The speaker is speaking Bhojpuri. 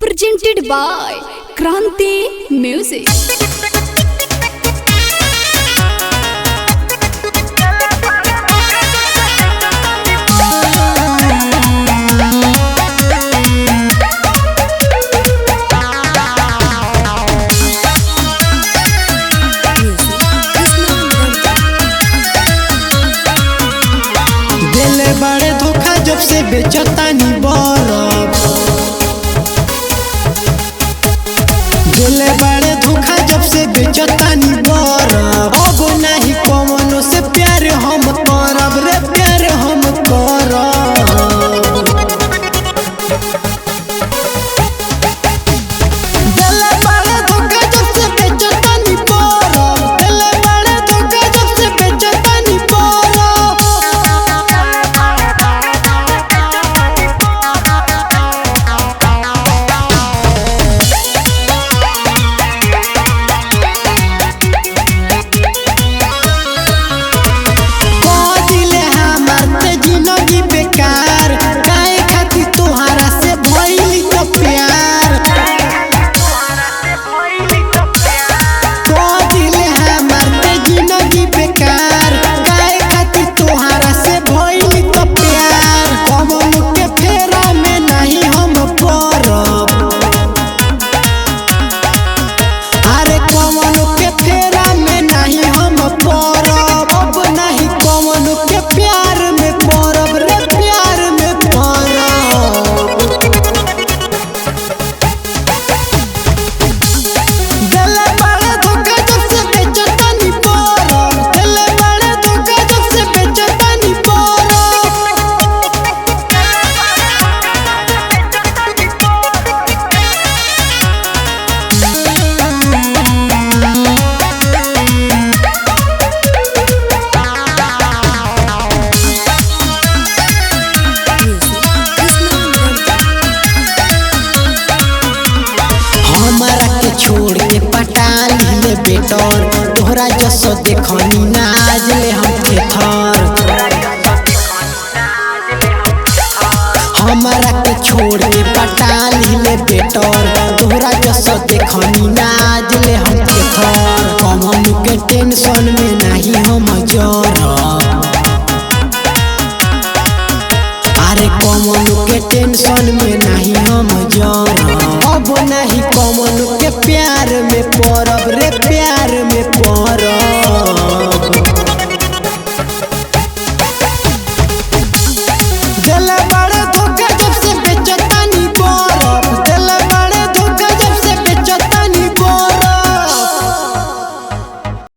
presented by Kranti Music. दिले बड़े धोखा जब से बेचतानी बरफ, दिले बड़े धोखा जब से बेचतानी बरफ। अब नहीं कौनो से प्यार हम करब रे, प्यार हम करब। दिले बड़े धोखा जब से बेचतानी बरफ, दिले बड़े धोखा जब से बेचतानी बरफ। छोड़ के पटाली ले बेटर, तोहरा जसो देखनी नाज ले हम थर। हमारा के छोड़ के पटाली ले बेटर, तोहरा जसो देखनी नाज ले हम थर। कमन के टेंशन में नहीं हम जरब, अरे कमन के टेंशन में नहीं हम जरब। अब नहीं कमन के प्यार में पड़ब रे, प्यार में पड़ब।